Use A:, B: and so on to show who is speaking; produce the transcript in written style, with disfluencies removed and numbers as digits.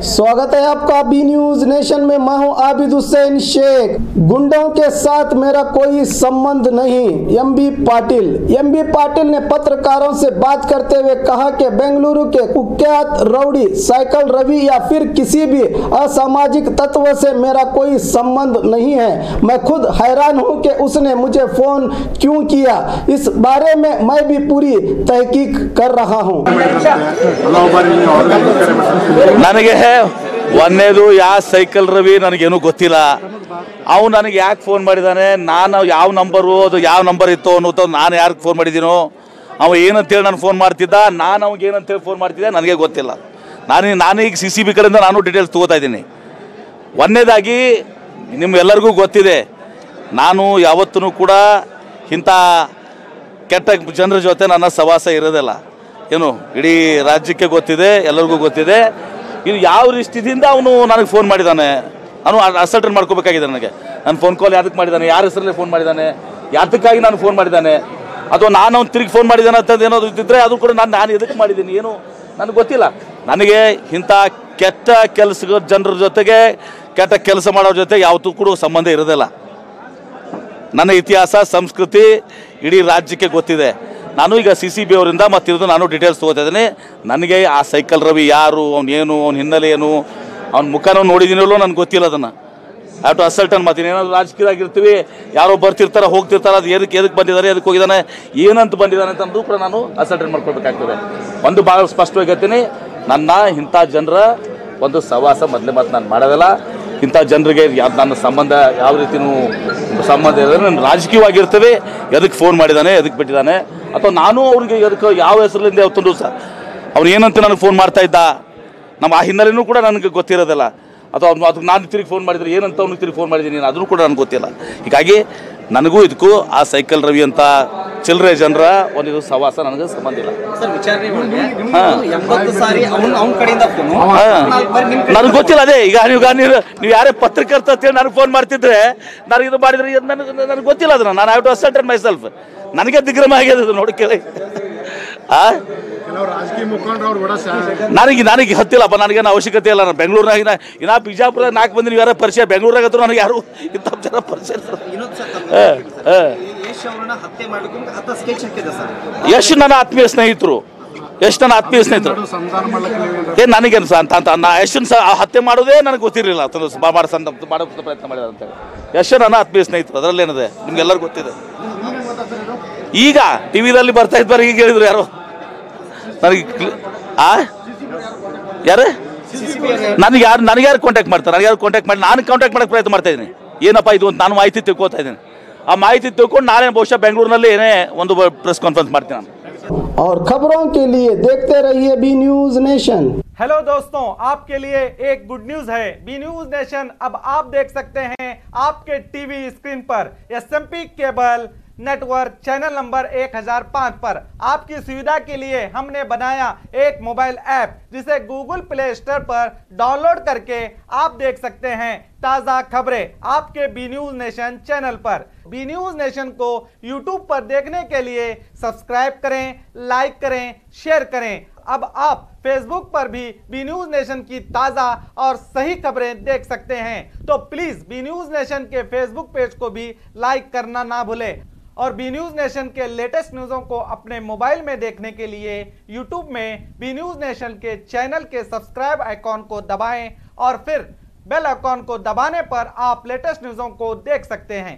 A: स्वागत है आपका बी न्यूज नेशन में। मैं हूं आबिद हुसैन शेख। गुंडों के साथ मेरा कोई संबंध नहीं। एमबी पाटिल ने पत्रकारों से बात करते हुए कहा कि बेंगलुरु के कुख्यात रउडी साइकिल रवि या फिर किसी भी असामाजिक तत्व से मेरा कोई संबंध नहीं है। मैं खुद हैरान हूं कि उसने मुझे फोन क्यों किया। इस बारे में मैं भी पूरी तहकीक कर रहा हूं।
B: ನನಗೆ ಒಂದೇದು ಯಾವ ಸೈಕಲ್ ರವಿ ನನಗೇನು ಗೊತ್ತಿಲ್ಲ. ಅವನು ನನಗೆ ಯಾಕೆ ಫೋನ್ ಮಾಡಿದ್ದಾನೆ, ನಾನು ಯಾವ ನಂಬರು ಅದು ಯಾವ ನಂಬರ್ ಇತ್ತು ಅನ್ನೋದು ನಾನು ಯಾರಿಗೆ ಫೋನ್ ಮಾಡಿದ್ದೀನೋ, ಅವ ಏನಂತೇಳಿ ನಾನು ಫೋನ್ ಮಾಡ್ತಿದ್ದ, ನಾನು ಅವ್ಗೆ ಏನಂತೇಳಿ ಫೋನ್ ಮಾಡ್ತಿದ್ದೆ ನನಗೆ ಗೊತ್ತಿಲ್ಲ. ನಾನೀಗ CCB ಕಡೆಯಿಂದ ನಾನು ಡೀಟೇಲ್ಸ್ ತೊಗೋತಾ ಇದ್ದೀನಿ. ಒಂದನೇದಾಗಿ ನಿಮ್ಗೆಲ್ಲರಿಗೂ ಗೊತ್ತಿದೆ, ನಾನು ಯಾವತ್ತೂ ಕೂಡ ಇಂಥ ಕೆಟ್ಟ ಜನರ ಜೊತೆ ನನ್ನ ಸವಾಸ ಇರೋದಿಲ್ಲ. ಏನು ಇಡೀ ರಾಜ್ಯಕ್ಕೆ ಗೊತ್ತಿದೆ, ಎಲ್ಲರಿಗೂ ಗೊತ್ತಿದೆ. ಇದು ಯಾವ ರೀತಿಯಿಂದ ಅವನು ನನಗೆ ಫೋನ್ ಮಾಡಿದ್ದಾನೆ, ಅವನು ಅಸಲ್ಟನ್ ಮಾಡ್ಕೋಬೇಕಾಗಿದೆ. ನನಗೆ ನನ್ನ ಫೋನ್ ಕಾಲ್ ಯಾವ್ದಕ್ಕೆ ಮಾಡಿದ್ದಾನೆ, ಯಾರ ಹೆಸರಲ್ಲಿ ಫೋನ್ ಮಾಡಿದ್ದಾನೆ, ಯಾತಕ್ಕಾಗಿ ನಾನು ಫೋನ್ ಮಾಡಿದ್ದಾನೆ, ಅಥವಾ ನಾನು ಅವ್ನು ತಿರುಗಿ ಫೋನ್ ಮಾಡಿದ್ದಾನೆ ಅಂತಂದು ಏನಾದ್ರು ಇದ್ದಿದ್ರೆ ಅದು ಕೂಡ ನಾನು ಎದಕ್ಕೆ ಮಾಡಿದ್ದೀನಿ ಏನು ನನಗೆ ಗೊತ್ತಿಲ್ಲ. ನನಗೆ ಇಂಥ ಕೆಟ್ಟ ಕೆಲಸ ಜನರ ಜೊತೆಗೆ ಕೆಟ್ಟ ಕೆಲಸ ಮಾಡೋರ ಜೊತೆ ಯಾವತ್ತೂ ಕೂಡ ಸಂಬಂಧ ಇರೋದಿಲ್ಲ. ನನ್ನ ಇತಿಹಾಸ ಸಂಸ್ಕೃತಿ ಇಡೀ ರಾಜ್ಯಕ್ಕೆ ಗೊತ್ತಿದೆ. ನಾನು ಈಗ CCB ಅವರಿಂದ ಮತ್ತಿರೋದು ನಾನು ಡೀಟೇಲ್ಸ್ ತೊಗೋತಾ ಇದ್ದೀನಿ. ನನಗೆ ಆ ಸೈಕಲ್ ರವಿ ಯಾರು, ಅವ್ನು ಏನು, ಅವ್ನ ಹಿನ್ನೆಲೆ ಏನು, ಅವ್ನ ಮುಖನೂ ನೋಡಿದ್ದೀನಲ್ಲೋ ನನಗೆ ಗೊತ್ತಿಲ್ಲ. ಅದನ್ನು ಟು ಅಸಲ್ಟನ್ ಮಾಡ್ತೀನಿ. ಏನಾದ್ರು ರಾಜಕೀಯದಾಗಿರ್ತೀವಿ, ಯಾರೋ ಬರ್ತಿರ್ತಾರೆ ಹೋಗ್ತಿರ್ತಾರೆ, ಅದು ಎದಕ್ಕೆ ಬಂದಿದ್ದಾರೆ, ಎದಕ್ಕೆ ಹೋಗಿದ್ದಾನೆ, ಏನಂತ ಬಂದಿದ್ದಾನೆ ಅಂತಂದು ಕೂಡ ನಾನು ಅಸಲ್ಟನ್ ಮಾಡ್ಕೊಳ್ಬೇಕಾಗ್ತದೆ. ಒಂದು ಭಾಳ ಸ್ಪಷ್ಟವಾಗಿ ಹೇಳ್ತೀನಿ, ನನ್ನ ಇಂಥ ಜನರ ಒಂದು ಸವಾಸ ಮೊದಲೇ ಮಾತು ನಾನು ಮಾಡೋದಿಲ್ಲ. ಇಂಥ ಜನರಿಗೆ ನನ್ನ ಸಂಬಂಧ ಯಾವ ರೀತಿಯೂ ಸಂಬಂಧ ಇರೋದ್ರೆ ನಾನು ರಾಜಕೀಯವಾಗಿರ್ತೇವೆ. ಎದಕ್ಕೆ ಫೋನ್ ಮಾಡಿದ್ದಾನೆ, ಎದಕ್ಕೆ ಬಿಟ್ಟಿದ್ದಾನೆ, ಅಥವಾ ನಾನು ಅವ್ರಿಗೆ ಎದಕ್ಕೆ ಯಾವ ಹೆಸರಿಂದ ಯಾವತ್ತೂ ಸಹ ಅವ್ನು ಏನಂತ ನನಗೆ ಫೋನ್ ಮಾಡ್ತಾ ಇದ್ದ, ನಮ್ಮ ಆ ಹಿನ್ನೆಲೆಯೂ ಕೂಡ ನನಗೆ ಗೊತ್ತಿರೋದಿಲ್ಲ. ಅಥವಾ ಅದಕ್ಕೆ ನಾನು ತಿರುಗಿ ಫೋನ್ ಮಾಡಿದರೆ ಏನಂತ ಅವ್ನಿಗೆ ತಿರುಗಿ ಫೋನ್ ಮಾಡಿದ್ದೀನಿ ಅದನ್ನು ಕೂಡ ನನಗೆ ಗೊತ್ತಿಲ್ಲ. ಹೀಗಾಗಿ ನನಗೂ ಇದಕ್ಕೂ ಆ ಸೈಕಲ್ ರವಿ ಅಂತ ಚಿಲ್ಲರೆ ಜನರ ಒಂದು ಸವಾಸ ನನಗೆ ಸಂಬಂಧ ಇಲ್ಲ. ನನಗೆ ಗೊತ್ತಿಲ್ಲ. ಅದೇ ಈಗ ನೀವು ಯಾರೇ ಪತ್ರಕರ್ತ ಅಂತೇಳಿ ನನಗೆ ಫೋನ್ ಮಾಡ್ತಿದ್ರೆ ನನಗೆ ಇದು ಮಾಡಿದ್ರೆ ನನಗೆ ಗೊತ್ತಿಲ್ಲ. ಅದನ್ನು ನಾನು ಹ್ಯಾವ್ ಟು ಅಸಲ್ಟನ್ ಮೈ ಸೆಲ್ಫ್. ನನಗೆ ದಿಗ್ರಮ ಆಗಿದೆ ಅದು ನೋಡಿ ಕೇಳಿ. ನನಗೆ ಹತ್ತಿಲ್ಲಪ್ಪ, ನನಗೇನು ಅವಶ್ಯಕತೆ ಇಲ್ಲ. ನಾನು ಬೆಂಗಳೂರಿನಾಗಿನ ಇನ್ನ ಬಿಜಾಪುರ 4 ಮಂದಿ ನೀವು ಯಾರೋ ಪರಿಚಯ, ಬೆಂಗಳೂರಾಗತ್ತೂ ನನಗೆ ಯಾರು ಇಂಥ ಜನ ಪರಿಚಯ. ಯಶ್ ನನ್ನ ಆತ್ಮೀಯ ಸ್ನೇಹಿತರು, ಏನು ನನಗೇನು ಯಶನ್ ಹತ್ಯೆ ಮಾಡೋದೇ ನನಗೆ ಗೊತ್ತಿರಲಿಲ್ಲ. ಮಾಡೋ ಪ್ರಯತ್ನ ಮಾಡಿದ ಅಂತೇಳಿ ಯಶ್ ನನ್ನ ಆತ್ಮೀಯ ಸ್ನೇಹಿತರು, ಅದರಲ್ಲೇನಿದೆ ನಿಮ್ಗೆಲ್ಲರಿಗೂ ಗೊತ್ತಿದೆ. ಈಗ ಟಿವಿದಲ್ಲಿ ಬರ್ತಾ ಇದ್ದಾರೆ, ಈಗ ಹೇಳಿದ್ರು ಯಾರು ನನಗೆ ನನಗೆ ಯಾರು ಕಾಂಟ್ಯಾಕ್ಟ್ ಮಾಡ್ತಾರೆ, ಯಾರು ಕಾಂಟ್ಯಾಕ್ಟ್ ಮಾಡಿ ನಾನು ಕಾಂಟ್ಯಾಕ್ಟ್ ಮಾಡೋಕ್ಕೆ ಪ್ರಯತ್ನ ಮಾಡ್ತಾ ಇದ್ದೀನಿ. ಏನಪ್ಪ ಇದು ಅಂತ ನಾನು ಮಾಹಿತಿ ತಿಳ್ಕೊತಾ ಇದ್ದೀನಿ. ಆ ಮಾಹಿತಿ ತಿಳ್ಕೊಂಡು ನಾಳೆ ಬಹುಶಃ ಬೆಂಗಳೂರಿನಲ್ಲಿ ಏನೇ ಒಂದು ಪ್ರೆಸ್ ಕಾನ್ಫರೆನ್ಸ್ ಮಾಡ್ತೀನಿ ನಾನು.
A: और खबरों के लिए देखते रहिए बी न्यूज नेशन।
C: हेलो दोस्तों, आपके लिए एक गुड न्यूज है। बी न्यूज नेशन अब आप देख सकते हैं आपके टीवी स्क्रीन पर SMP cable network channel number 1005 पर। आपकी सुविधा के लिए हमने बनाया एक मोबाइल ऐप जिसे गूगल प्ले स्टोर पर डाउनलोड करके आप देख सकते हैं ताज़ा खबरें आपके बी न्यूज नेशन चैनल पर। बी न्यूज नेशन को यूट्यूब पर देखने के लिए सब्सक्राइब करें, लाइक करें, शेयर करें। अब आप फेसबुक पर भी बी न्यूज नेशन की ताज़ा और सही खबरें देख सकते हैं। तो प्लीज़ बी न्यूज नेशन के फेसबुक पेज को भी लाइक करना ना भूलें। और बी न्यूज नेशन के लेटेस्ट न्यूज़ों को अपने मोबाइल में देखने के लिए यूट्यूब में बी न्यूज नेशन के चैनल के सब्सक्राइब आइकॉन को दबाएं और फिर बेल आइकॉन को दबाने पर आप लेटेस्ट न्यूज़ों को देख सकते हैं।